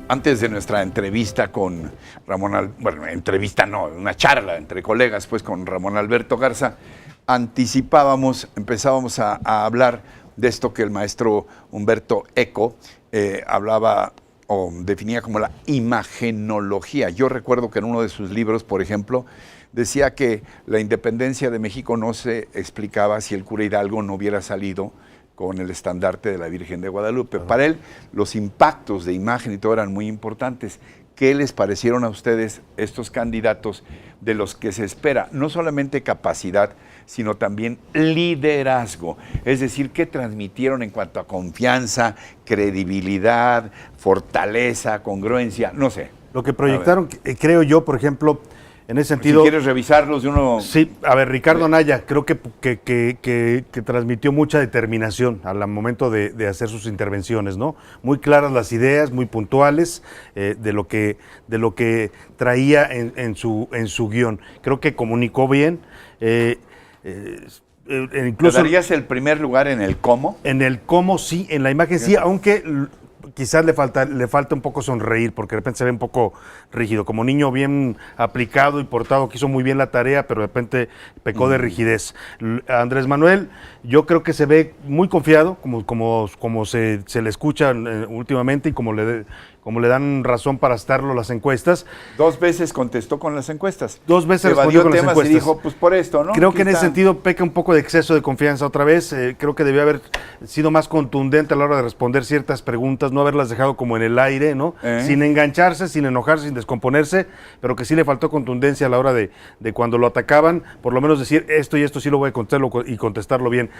Antes de nuestra entrevista con bueno, entrevista no, una charla entre colegas, pues con Ramón Alberto Garza, empezábamos a hablar de esto que el maestro Humberto Eco hablaba o definía como la imagenología. Yo recuerdo que en uno de sus libros, por ejemplo, decía que la independencia de México no se explicaba si el cura Hidalgo no hubiera salido con el estandarte de la Virgen de Guadalupe. Para él, los impactos de imagen y todo eran muy importantes. ¿Qué les parecieron a ustedes estos candidatos de los que se espera no solamente capacidad, sino también liderazgo? Es decir, ¿qué transmitieron en cuanto a confianza, credibilidad, fortaleza, congruencia? No sé. Lo que proyectaron, creo yo, por ejemplo, en ese sentido. Si quieres revisarlos de uno. Sí, a ver, Ricardo Anaya, creo que transmitió mucha determinación al momento de hacer sus intervenciones, ¿no? Muy claras las ideas, muy puntuales de lo que traía en su guión. Creo que comunicó bien. Incluso ¿darías el primer lugar en el cómo? En el cómo sí, en la imagen sí, aunque quizás le falta un poco sonreír, porque de repente se ve un poco rígido, como niño bien aplicado y portado, que hizo muy bien la tarea, pero de repente pecó de rigidez. Andrés Manuel, yo creo que se ve muy confiado, como se le escucha últimamente y como le dan razón para estarlo las encuestas. 2 veces contestó con las encuestas. 2 veces respondió con las encuestas. Y dijo, pues por esto, ¿no? Creo que en ese sentido peca un poco de exceso de confianza otra vez. Creo que debió haber sido más contundente a la hora de responder ciertas preguntas, no haberlas dejado como en el aire, ¿no? Sin engancharse, sin enojarse, sin descomponerse, pero que sí le faltó contundencia a la hora de cuando lo atacaban, por lo menos decir esto y esto sí lo voy a contestarlo y contestarlo bien.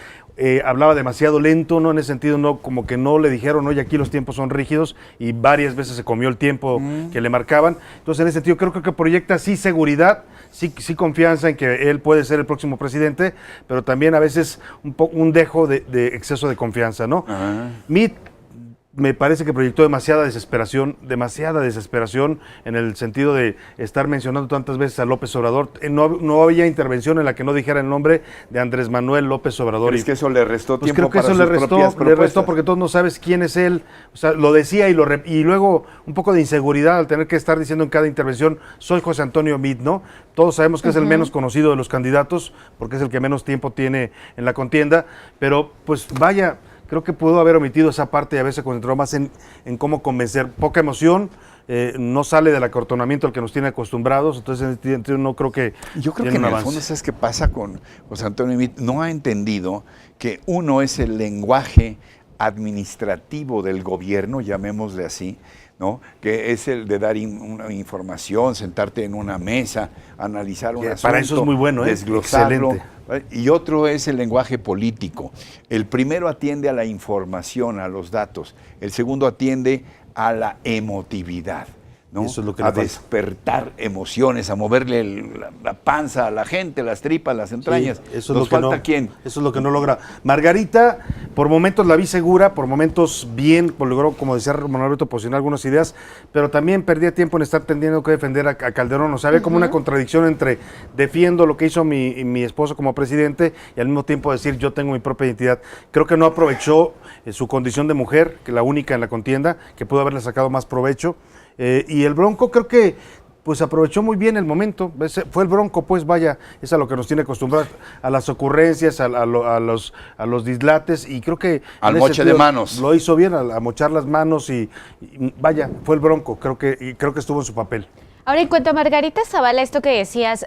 Hablaba demasiado lento, ¿no? En ese sentido, no, como que no le dijeron, oye, aquí los tiempos son rígidos, y varias veces se comió el tiempo que le marcaban. Entonces, en ese sentido, creo que proyecta sí seguridad, sí confianza en que él puede ser el próximo presidente, pero también a veces un dejo de exceso de confianza, ¿no? Me parece que proyectó demasiada desesperación en el sentido de estar mencionando tantas veces a López Obrador. No había intervención en la que no dijera el nombre de Andrés Manuel López Obrador. ¿Crees que eso le restó tiempo creo que para eso sus propias propuestas? Le restó porque todos no sabes quién es él. O sea, lo decía y luego un poco de inseguridad al tener que estar diciendo en cada intervención, soy José Antonio Meade, ¿no? Todos sabemos que es el menos conocido de los candidatos porque es el que menos tiempo tiene en la contienda, pero pues vaya, creo que pudo haber omitido esa parte y haberse concentrado más en cómo convencer. Poca emoción, no sale del acortonamiento al que nos tiene acostumbrados, entonces no creo que. Yo creo que en el fondo, ¿sabes qué pasa con José Antonio Meade? No ha entendido que uno es el lenguaje administrativo del gobierno, llamémosle así, ¿no? Que es el de dar una información, sentarte en una mesa, analizar un asunto. Para eso es muy bueno, desglosarlo. Excelente. Y otro es el lenguaje político. El primero atiende a la información, a los datos. El segundo atiende a la emotividad, ¿no? Eso es lo que a despertar emociones, a moverle la panza a la gente, las tripas, las entrañas. Sí, eso es lo que falta quién. Eso es lo que no logra. Margarita, por momentos la vi segura, por momentos bien, logró, como decía Ramón Alberto, posicionar algunas ideas, pero también perdía tiempo en estar teniendo que defender a Calderón. O sea, había como una contradicción entre defiendo lo que hizo mi esposo como presidente y al mismo tiempo decir yo tengo mi propia identidad. Creo que no aprovechó su condición de mujer, que la única en la contienda, que pudo haberle sacado más provecho. Y el Bronco creo que pues aprovechó muy bien el momento. Fue el Bronco, pues vaya, es a lo que nos tiene acostumbrados, a las ocurrencias, a los dislates, y creo que al moche de manos lo hizo bien, a mochar las manos y vaya, fue el Bronco, creo que estuvo en su papel. Ahora, en cuanto a Margarita Zavala, esto que decías,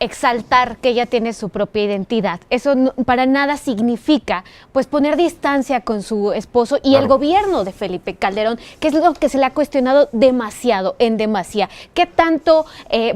exaltar que ella tiene su propia identidad, eso no, para nada significa pues poner distancia con su esposo y el gobierno de Felipe Calderón, que es lo que se le ha cuestionado demasiado, en demasía. ¿Qué tanto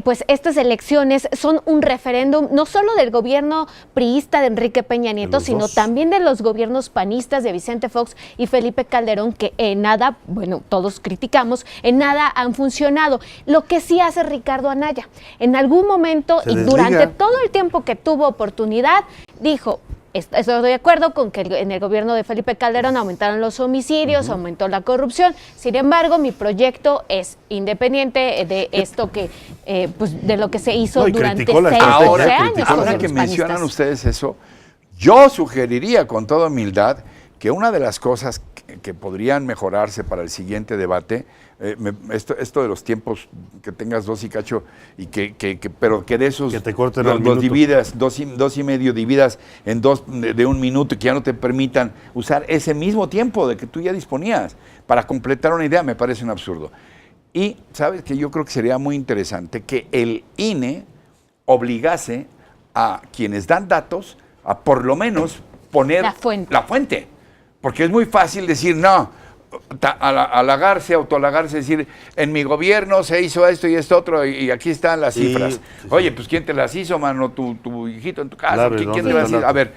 pues estas elecciones son un referéndum no solo del gobierno priista de Enrique Peña Nieto, sino también de los gobiernos panistas de Vicente Fox y Felipe Calderón, que en nada, bueno, todos criticamos, en nada han funcionado? Lo que sí hace Ricardo Anaya, en algún momento y durante todo el tiempo que tuvo oportunidad, dijo, estoy de acuerdo con que en el gobierno de Felipe Calderón aumentaron los homicidios, aumentó la corrupción, sin embargo, mi proyecto es independiente de esto que, pues de lo que se hizo durante 6 años. Ahora que mencionan ustedes eso, yo sugeriría con toda humildad que una de las cosas que podrían mejorarse para el siguiente debate, esto de los tiempos, que tengas 2 y cacho, y pero que de esos que te corten los dividas, 2 y medio dividas en 2 de 1 minuto, y que ya no te permitan usar ese mismo tiempo de que tú ya disponías para completar una idea, me parece un absurdo. Y sabes que yo creo que sería muy interesante que el INE obligase a quienes dan datos a por lo menos poner la fuente. Porque es muy fácil decir, no, autohalagarse, decir, en mi gobierno se hizo esto y esto otro, y aquí están las cifras. Oye, pues ¿quién te las hizo, mano? Tu hijito en tu casa, claro, ¿quién te las hizo? A ver,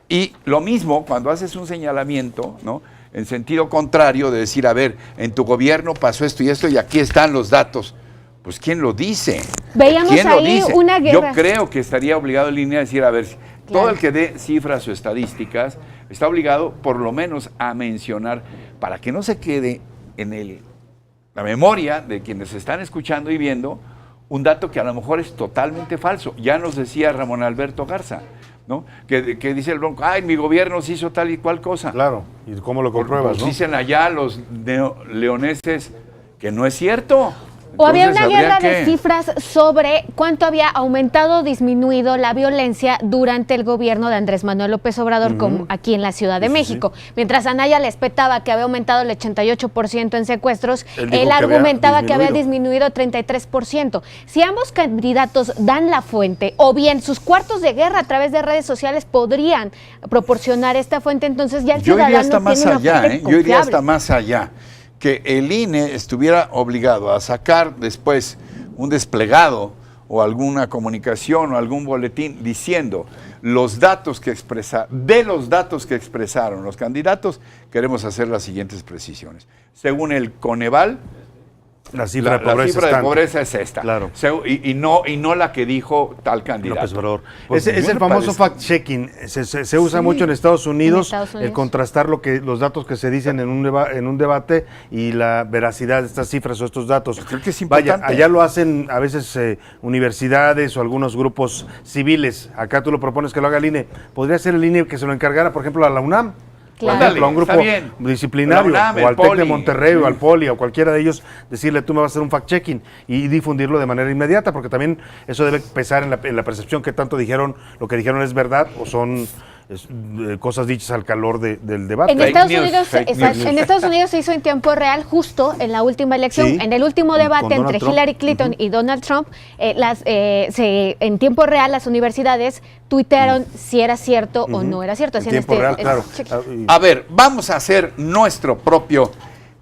y lo mismo cuando haces un señalamiento, ¿no?, en sentido contrario, de decir, a ver, en tu gobierno pasó esto y aquí están los datos. Pues ¿quién lo dice? Veíamos ¿Quién ahí lo dice? una guerra. Yo creo que estaría obligado en línea a decir, a ver, todo el que dé cifras o estadísticas está obligado por lo menos a mencionar, para que no se quede en la memoria de quienes están escuchando y viendo un dato que a lo mejor es totalmente falso. Ya nos decía Ramón Alberto Garza, ¿no?, que dice el Bronco, en mi gobierno se hizo tal y cual cosa. Claro, ¿y cómo lo compruebas? ¿no? Dicen allá los leoneses que no es cierto. O había una guerra de cifras sobre cuánto había aumentado o disminuido la violencia durante el gobierno de Andrés Manuel López Obrador, como aquí en la Ciudad de México. Mientras Anaya les petaba que había aumentado el 88% en secuestros, él argumentaba que había disminuido 33%. Si ambos candidatos dan la fuente, o bien sus cuartos de guerra a través de redes sociales podrían proporcionar esta fuente, entonces ya el ciudadano tiene una fuente confiable. Yo iría hasta más allá. Que el INE estuviera obligado a sacar después un desplegado o alguna comunicación o algún boletín diciendo los datos que expresaron los candidatos, queremos hacer las siguientes precisiones. Según el Coneval, la cifra de pobreza es esta. Claro. Y no la que dijo tal candidato. Pues es el famoso fact-checking. Se usa mucho en Estados Unidos el contrastar los datos que se dicen en un debate y la veracidad de estas cifras o estos datos. Creo que es importante. Vaya, allá lo hacen a veces universidades o algunos grupos civiles. Acá tú lo propones que lo haga el INE. ¿Podría ser el INE que se lo encargara, por ejemplo, a la UNAM? Claro. Por ejemplo, a un grupo disciplinario, UNAM, o al TEC de Monterrey, o al Poli, o cualquiera de ellos, decirle, tú me vas a hacer un fact-checking y difundirlo de manera inmediata, porque también eso debe pesar en la percepción que tanto dijeron, lo que dijeron es verdad o son cosas dichas al calor del debate. En Estados Unidos se hizo en tiempo real justo en la última elección, en el último debate entre Hillary Clinton y Donald Trump, en tiempo real las universidades tuitearon si era cierto o no era cierto. En tiempo real, claro. A ver, vamos a hacer nuestro propio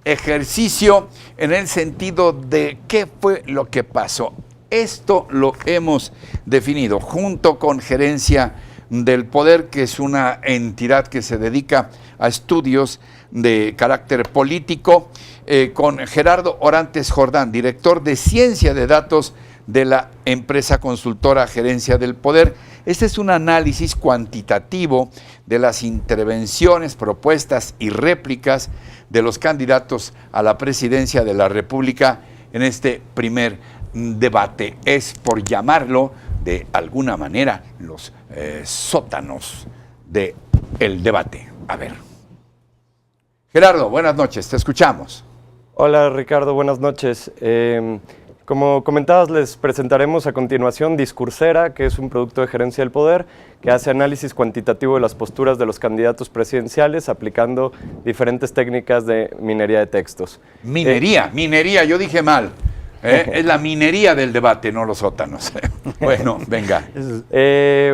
ejercicio en el sentido de qué fue lo que pasó. Esto lo hemos definido junto con Gerencia del Poder, que es una entidad que se dedica a estudios de carácter político, con Gerardo Orantes Jordán, director de Ciencia de Datos de la empresa consultora Gerencia del Poder. Este es un análisis cuantitativo de las intervenciones, propuestas y réplicas de los candidatos a la presidencia de la República en este primer debate. Es, por llamarlo de alguna manera, los sótanos del debate. A ver. Gerardo, buenas noches, te escuchamos. Hola Ricardo, buenas noches. Como comentabas, les presentaremos a continuación Discursera, que es un producto de Gerencia del Poder, que hace análisis cuantitativo de las posturas de los candidatos presidenciales aplicando diferentes técnicas de minería de textos. Minería, yo dije mal. Es la minería del debate, no los sótanos. Bueno, venga.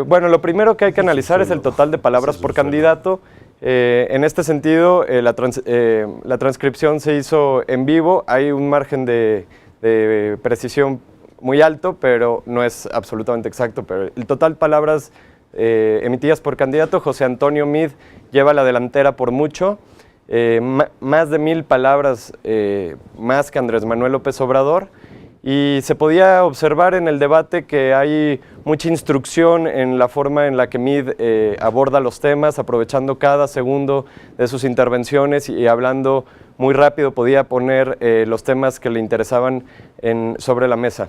Bueno, lo primero que hay que analizar es el total de palabras por candidato. En este sentido, la transcripción se hizo en vivo. Hay un margen de precisión muy alto, pero no es absolutamente exacto. Pero el total de palabras emitidas por candidato, José Antonio Meade lleva la delantera por mucho. Más de 1000 palabras más que Andrés Manuel López Obrador, y se podía observar en el debate que hay mucha instrucción en la forma en la que Meade aborda los temas, aprovechando cada segundo de sus intervenciones y hablando muy rápido, podía poner los temas que le interesaban sobre la mesa.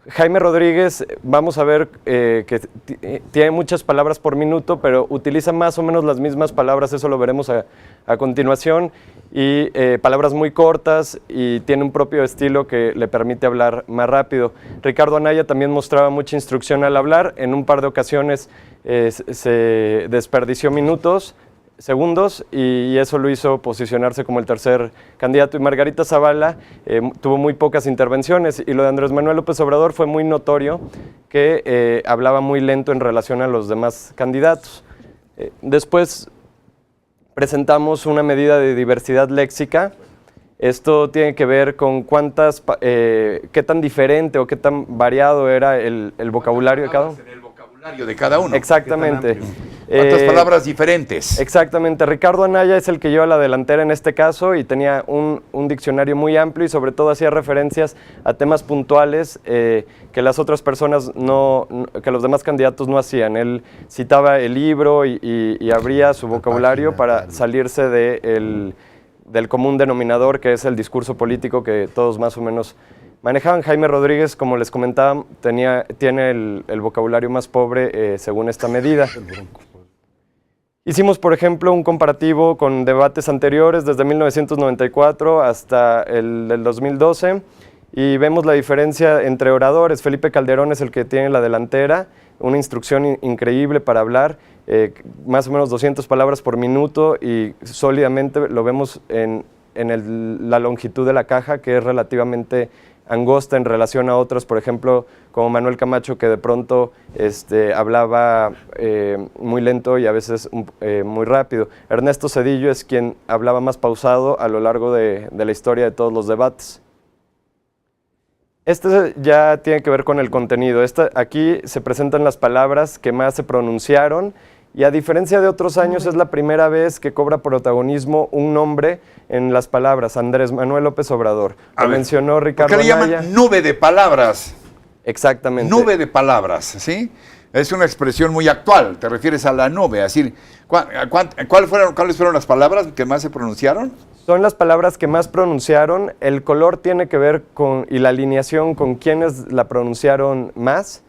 Jaime Rodríguez, vamos a ver que tiene muchas palabras por minuto, pero utiliza más o menos las mismas palabras, eso lo veremos a continuación, y palabras muy cortas, y tiene un propio estilo que le permite hablar más rápido. Ricardo Anaya también mostraba mucha instrucción al hablar, en un par de ocasiones se desperdició segundos, y eso lo hizo posicionarse como el tercer candidato. Y Margarita Zavala tuvo muy pocas intervenciones, y lo de Andrés Manuel López Obrador fue muy notorio, que hablaba muy lento en relación a los demás candidatos. Después presentamos una medida de diversidad léxica. Esto tiene que ver con qué tan diferente o qué tan variado era el vocabulario de cada uno. En el vocabulario de cada uno. Exactamente. ¿Cuántas palabras diferentes? Exactamente. Ricardo Anaya es el que lleva la delantera en este caso, y tenía un diccionario muy amplio, y sobre todo hacía referencias a temas puntuales que las otras personas que los demás candidatos no hacían. Él citaba el libro y abría su vocabulario para salirse del común denominador, que es el discurso político que todos más o menos manejaban. Jaime Rodríguez, como les comentaba, tiene el vocabulario más pobre según esta medida. Hicimos, por ejemplo, un comparativo con debates anteriores, desde 1994 hasta el del 2012, y vemos la diferencia entre oradores. Felipe Calderón es el que tiene la delantera, una instrucción increíble para hablar, más o menos 200 palabras por minuto, y sólidamente lo vemos en la longitud de la caja, que es relativamente angosta en relación a otros, por ejemplo, como Manuel Camacho, que de pronto hablaba muy lento y a veces muy rápido. Ernesto Zedillo es quien hablaba más pausado a lo largo de la historia de todos los debates. Este ya tiene que ver con el contenido. Aquí se presentan las palabras que más se pronunciaron, y a diferencia de otros años es la primera vez que cobra protagonismo un nombre en las palabras. Andrés Manuel López Obrador. Lo mencionó Ricardo Anaya. ¿Por qué le llaman nube de palabras? Exactamente. Nube de palabras, ¿sí? Es una expresión muy actual, te refieres a la nube. Es decir, ¿cuáles fueron las palabras que más se pronunciaron? Son las palabras que más pronunciaron. El color tiene que ver y la alineación con quienes la pronunciaron más.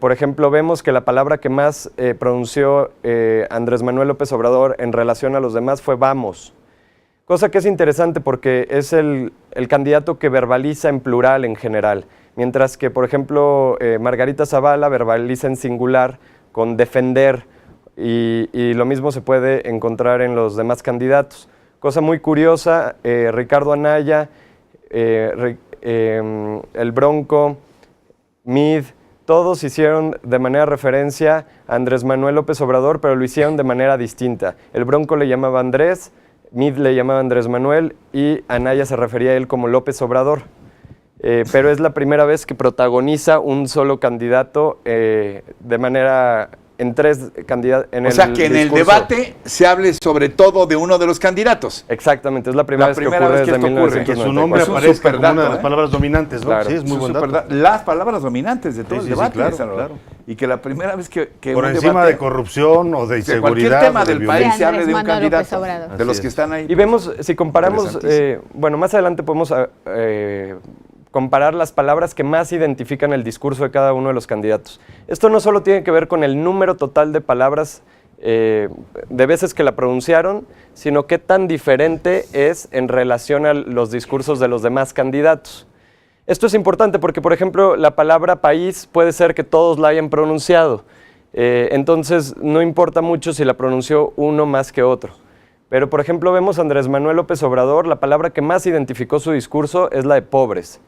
Por ejemplo, vemos que la palabra que más pronunció Andrés Manuel López Obrador en relación a los demás fue vamos. Cosa que es interesante porque es el candidato que verbaliza en plural en general, mientras que, por ejemplo, Margarita Zavala verbaliza en singular con defender, y lo mismo se puede encontrar en los demás candidatos. Cosa muy curiosa, Ricardo Anaya, el Bronco, Mid, todos hicieron de manera referencia a Andrés Manuel López Obrador, pero lo hicieron de manera distinta. El Bronco le llamaba Andrés, Mid le llamaba Andrés Manuel, y Anaya se refería a él como López Obrador. Pero es la primera vez que protagoniza un solo candidato de manera en tres candidatos. O sea, que en el debate se hable sobre todo de uno de los candidatos. Exactamente, es la primera vez que ocurre desde 1994. Que su nombre aparezca como una de las palabras dominantes, ¿no? Claro. Sí, es muy buen dato. Las palabras dominantes de todo el debate. Sí, claro. Y que la primera vez que por encima de corrupción o de inseguridad, cualquier tema del país se hable de un candidato, de los que están ahí. Y vemos, si comparamos, bueno, más adelante podemos comparar las palabras que más identifican el discurso de cada uno de los candidatos. Esto no solo tiene que ver con el número total de palabras de veces que la pronunciaron, sino qué tan diferente es en relación a los discursos de los demás candidatos. Esto es importante porque, por ejemplo, la palabra país puede ser que todos la hayan pronunciado, entonces no importa mucho si la pronunció uno más que otro. Pero, por ejemplo, vemos a Andrés Manuel López Obrador, la palabra que más identificó su discurso es la de pobres.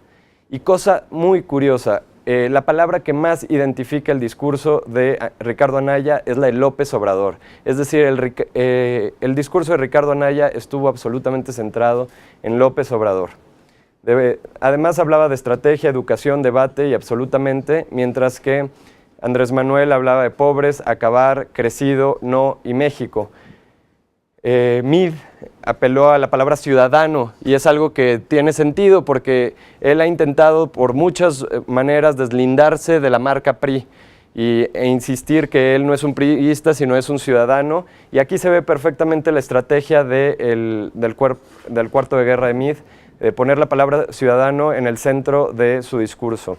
Y cosa muy curiosa, la palabra que más identifica el discurso de Ricardo Anaya es la de López Obrador. Es decir, el discurso de Ricardo Anaya estuvo absolutamente centrado en López Obrador. Además hablaba de estrategia, educación, debate y absolutamente, mientras que Andrés Manuel hablaba de pobres, acabar, crecido, no y México. Mid apeló a la palabra ciudadano, y es algo que tiene sentido porque él ha intentado por muchas maneras deslindarse de la marca PRI e insistir que él no es un priista sino es un ciudadano, y aquí se ve perfectamente la estrategia del cuarto de guerra de Mid, de poner la palabra ciudadano en el centro de su discurso.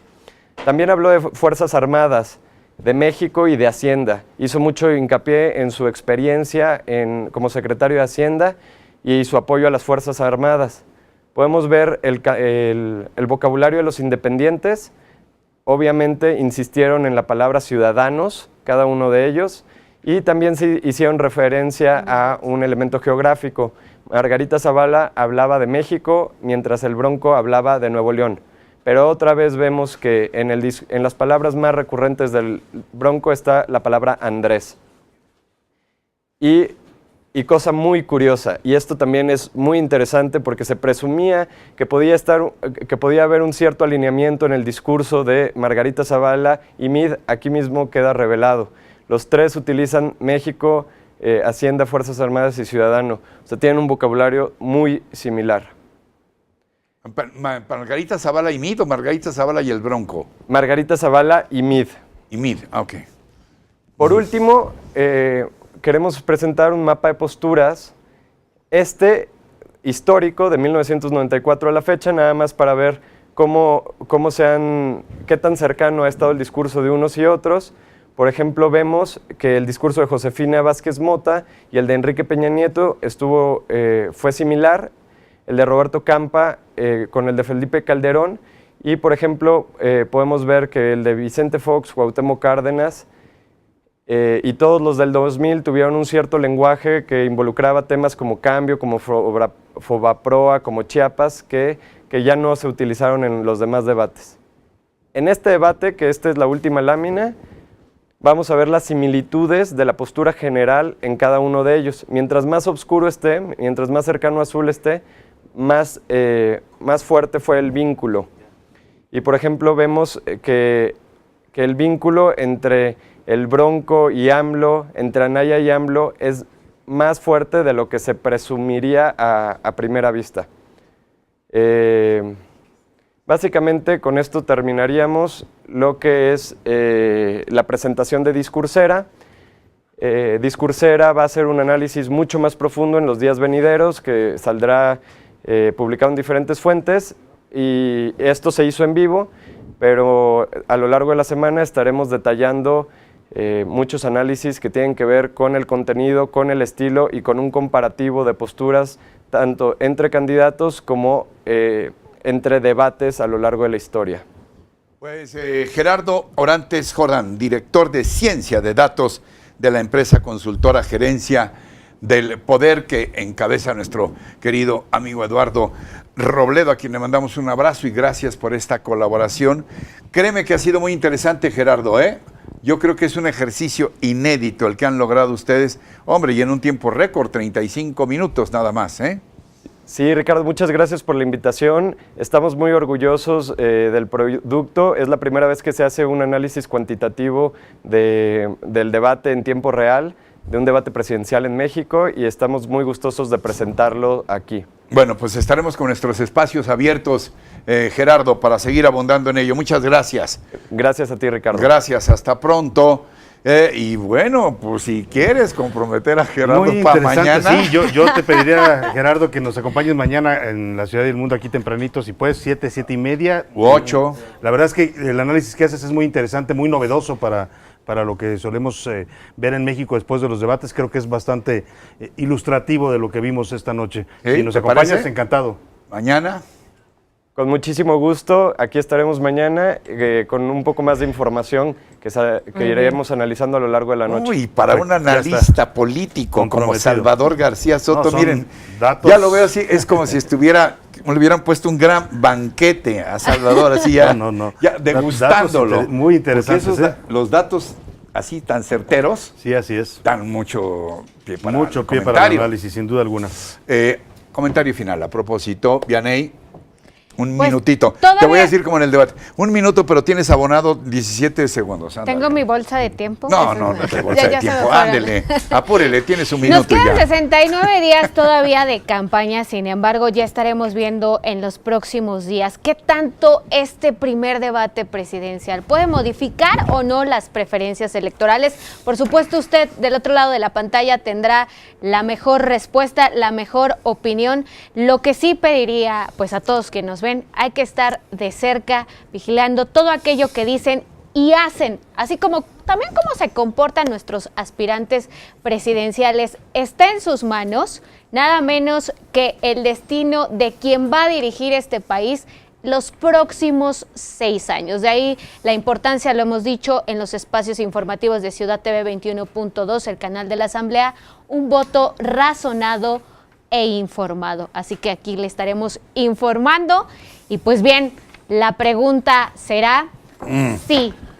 También habló de Fuerzas Armadas, de México y de Hacienda. Hizo mucho hincapié en su experiencia como secretario de Hacienda y su apoyo a las Fuerzas Armadas. Podemos ver el vocabulario de los independientes. Obviamente insistieron en la palabra ciudadanos, cada uno de ellos, y también se hicieron referencia a un elemento geográfico. Margarita Zavala hablaba de México, mientras el Bronco hablaba de Nuevo León. Pero otra vez vemos que en las palabras más recurrentes del Bronco está la palabra Andrés. Y cosa muy curiosa, y esto también es muy interesante porque se presumía que podía haber un cierto alineamiento en el discurso de Margarita Zavala y Meade. Aquí mismo queda revelado. Los tres utilizan México, Hacienda, Fuerzas Armadas y Ciudadano. O sea, tienen un vocabulario muy similar. ¿Margarita Zavala y Meade o Margarita Zavala y el Bronco? Margarita Zavala y Meade. Y Meade, ok. Por último, queremos presentar un mapa de posturas, histórico, de 1994 a la fecha, nada más para ver qué tan cercano ha estado el discurso de unos y otros. Por ejemplo, vemos que el discurso de Josefina Vázquez Mota y el de Enrique Peña Nieto fue similar, el de Roberto Campa con el de Felipe Calderón, y por ejemplo, podemos ver que el de Vicente Fox, Cuauhtémoc Cárdenas, y todos los del 2000 tuvieron un cierto lenguaje que involucraba temas como cambio, como Fobaproa, como Chiapas, que ya no se utilizaron en los demás debates. En este debate, que esta es la última lámina, vamos a ver las similitudes de la postura general en cada uno de ellos. Mientras más oscuro esté, mientras más cercano a azul esté, más fuerte fue el vínculo. Y por ejemplo vemos que el vínculo entre el Bronco y AMLO, entre Anaya y AMLO, es más fuerte de lo que se presumiría a primera vista. Básicamente con esto terminaríamos lo que es la presentación de Discursera. Discursera va a ser un análisis mucho más profundo en los días venideros, que saldrá publicado en diferentes fuentes, y esto se hizo en vivo, pero a lo largo de la semana estaremos detallando muchos análisis que tienen que ver con el contenido, con el estilo y con un comparativo de posturas tanto entre candidatos como entre debates a lo largo de la historia. Pues Gerardo Orantes Jordán, director de Ciencia de Datos de la empresa consultora Gerencia del Poder, que encabeza nuestro querido amigo Eduardo Robledo, a quien le mandamos un abrazo y gracias por esta colaboración. Créeme que ha sido muy interesante, Gerardo, ¿eh? Yo creo que es un ejercicio inédito el que han logrado ustedes, hombre, y en un tiempo récord, 35 minutos nada más, ¿eh? Sí, Ricardo, muchas gracias por la invitación. Estamos muy orgullosos del producto. Es la primera vez que se hace un análisis cuantitativo del debate en tiempo real, de un debate presidencial en México, y estamos muy gustosos de presentarlo aquí. Bueno, pues estaremos con nuestros espacios abiertos, Gerardo, para seguir abundando en ello. Muchas gracias. Gracias a ti, Ricardo. Gracias, hasta pronto. Y bueno, pues si quieres comprometer a Gerardo para mañana. Sí, yo te pediría, Gerardo, que nos acompañes mañana en la Ciudad del Mundo, aquí tempranito, si puedes, 7, 7:30. U 8. La verdad es que el análisis que haces es muy interesante, muy novedoso para lo que solemos ver en México después de los debates. Creo que es bastante ilustrativo de lo que vimos esta noche. ¿Sí? Si nos ¿Te acompañas, parece? encantado. Mañana. Con muchísimo gusto, aquí estaremos mañana con un poco más de información que iremos analizando a lo largo de la noche. Uy, para un analista político como Salvador García Soto, No, miren, datos. ya lo veo así, es como si le hubieran puesto un gran banquete a Salvador, así ya, No. ya degustándolo. Datos muy interesantes. Porque los datos así tan certeros Sí, así es. dan mucho pie para Mucho el pie para el comentario. análisis, sin duda alguna. Comentario final, a propósito, Vianey. Un Pues, minutito. todavía- Te voy a decir como en el debate. Un minuto, pero tienes abonado 17 segundos. Ándale. ¿Tengo mi bolsa de tiempo? No te bolsa Ya de se me tiempo. fueron. Ándele, apúrele, tienes un Nos minuto quedan ya. 69 días todavía de campaña, sin embargo, ya estaremos viendo en los próximos días qué tanto este primer debate presidencial puede modificar o no las preferencias electorales. Por supuesto, usted del otro lado de la pantalla tendrá la mejor respuesta, la mejor opinión. Lo que sí pediría pues a todos que nos ven ven, hay que estar de cerca, vigilando todo aquello que dicen y hacen, así como también cómo se comportan nuestros aspirantes presidenciales. Está en sus manos nada menos que el destino de quien va a dirigir este país los próximos 6 años. De ahí la importancia, lo hemos dicho en los espacios informativos de Ciudad TV 21.2, el canal de la Asamblea, un voto razonado e informado. Así que aquí le estaremos informando. Y pues bien, la pregunta será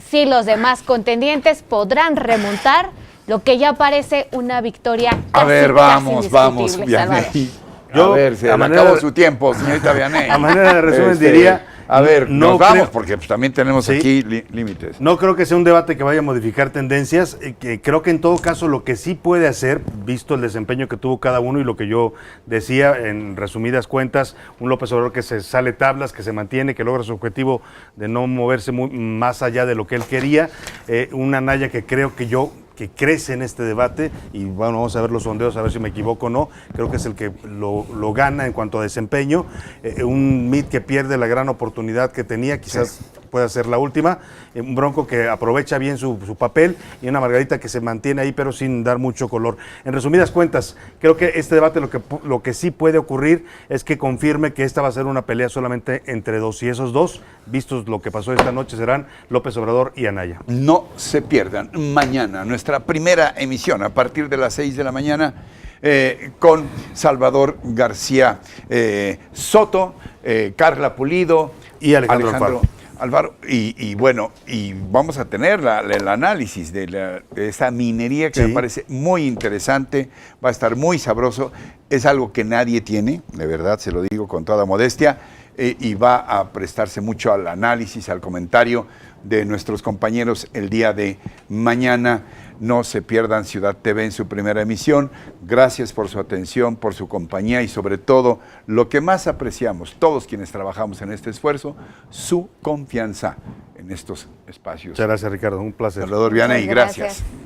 si los demás contendientes podrán remontar lo que ya parece una victoria A ver, casi vamos, indiscutible, Vianey. Yo, A ver, se a le manera acabó de- su tiempo, señorita Vianey. A manera de resumen diría, A ver, no nos vamos creo- porque pues, también tenemos Sí. aquí límites. No creo que sea un debate que vaya a modificar tendencias, que creo que en todo caso lo que sí puede hacer, visto el desempeño que tuvo cada uno y lo que yo decía en resumidas cuentas, un López Obrador que se sale tablas, que se mantiene, que logra su objetivo de no moverse más allá de lo que él quería, una Anaya que creo que crece en este debate, y bueno, vamos a ver los sondeos, a ver si me equivoco o no, creo que es el que lo gana en cuanto a desempeño, un Mitt que pierde la gran oportunidad que tenía, quizás pueda ser la última, un Bronco que aprovecha bien su papel, y una Margarita que se mantiene ahí pero sin dar mucho color. En resumidas cuentas, creo que este debate lo que sí puede ocurrir es que confirme que esta va a ser una pelea solamente entre dos, y esos dos, vistos lo que pasó esta noche, serán López Obrador y Anaya. No se pierdan mañana nuestra primera emisión a partir de las 6 de la mañana con Salvador García Soto, Carla Pulido Y Alejandro Alfaro. Y bueno, y vamos a tener el análisis de esa minería que Sí. me parece muy interesante, va a estar muy sabroso, es algo que nadie tiene, de verdad se lo digo con toda modestia, y va a prestarse mucho al análisis, al comentario de nuestros compañeros el día de mañana. No se pierdan Ciudad TV en su primera emisión. Gracias por su atención, por su compañía y sobre todo, lo que más apreciamos, todos quienes trabajamos en este esfuerzo, su confianza en estos espacios. Muchas gracias, Ricardo, un placer. Salvador Vianey, Muchas gracias. gracias.